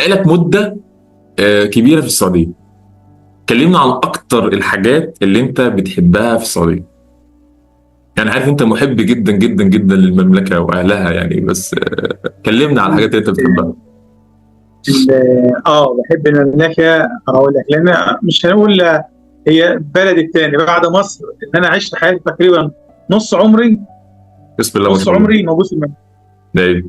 بقالك مده كبيره في السعوديه. كلمنا عن اكتر الحاجات اللي انت بتحبها في السعوديه. يعني عارف انت محب جدا جدا جدا للمملكه واهلها يعني، بس كلمنا عن الحاجات اللي انت بتحبها. بحب المملكه. اقول لك لان مش هنقول هي بلد الثاني بعد مصر، ان انا عشت حياتي تقريبا نص عمري بسم الله ما نص شاء الله. عمري موجود في المملكه. ده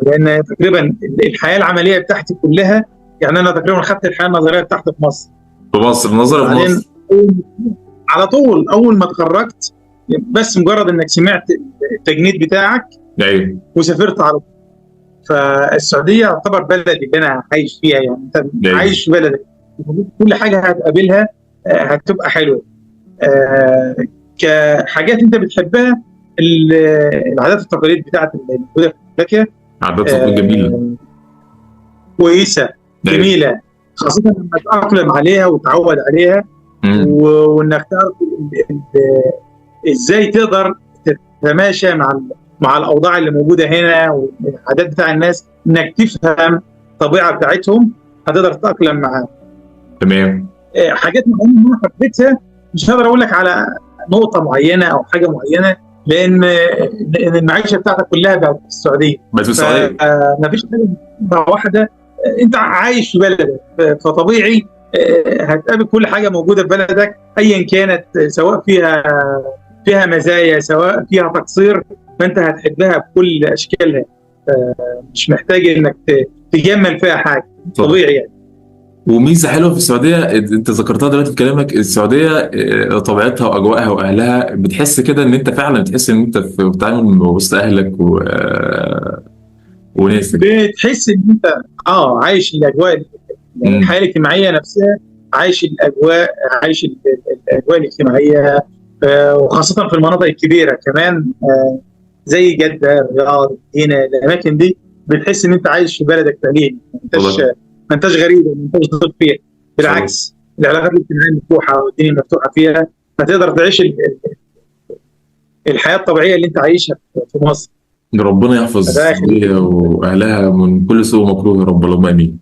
لان تقريبا الحياه العمليه بتاعتي كلها، يعني انا تقريبا خدت الحياه النظريه بتاعتي في مصر. في مصر، نظرة في وبعدين مصر. على طول اول ما اتخرجت، بس مجرد انك سمعت التجنيد بتاعك ايوه. وسافرت على طول. فالسعوديه يعتبر بلدي اللي انا عايش فيها، يعني انت ايوه. عايش في بلدك، كل حاجه هتقابلها هتبقى حلوه. كحاجات انت بتحبها، ال- العادات والتقاليد بتاعت الموجوده في المملكه عادات وتقاليد جميلة. آه، كويسه ايوه. جميله، خاصه لما تتاقلم عليها وتعود عليها، امم. وانك تعرف ازاي تقدر تتماشى مع الاوضاع اللي موجوده هنا والعادات بتاع الناس، انك تفهم الطبيعه بتاعتهم هتقدر تتاقلم معاها. تمام. حاجات معينه انا حبيتها، مش هقدر اقول لك على نقطه معينه او حاجه معينه، لان المعيشه بتاعتك كلها بقت في السعوديه. بس في السعودية. فما فيش حاجه واحده، انت عايش في بلدك فطبيعي هتقابل كل حاجه موجوده في بلدك ايا كانت، سواء فيها مزايا سواء فيها تقصير، فانت هتحبها بكل اشكالها. مش محتاج انك تجمل فيها حاجه، صح. طبيعي يعني. وميزة حلوة في السعودية انت ذكرتها دلوقتي في كلامك. السعودية طبيعتها واجواءها واهلها، بتحس كده ان انت فعلا بتحس ان انت بتتعامل وسط اهلك وناسك. بتحس ان انت عايش الاجواء، امم. الحياه الاجتماعيه نفسها، عايش الاجواء، عايش الاجواء الاجتماعيه، وخاصه في المناطق الكبيره كمان، زي جده، الرياض، هنا الاماكن دي، بتحس ان انت عايش في بلدك فعليا. والله. ما انتش غريب، ما انتش ضيف فيها. ان شاء الله. بالعكس، العلاقات الاجتماعيه مفتوحه والدنيا مفتوحه فيها، فتقدر تعيش الحياه الطبيعيه اللي انت عايشها في مصر. ربنا يحفظ فده يخليك السعودية واهلها من كل سوء ومكروه يا رب، اللهم امين.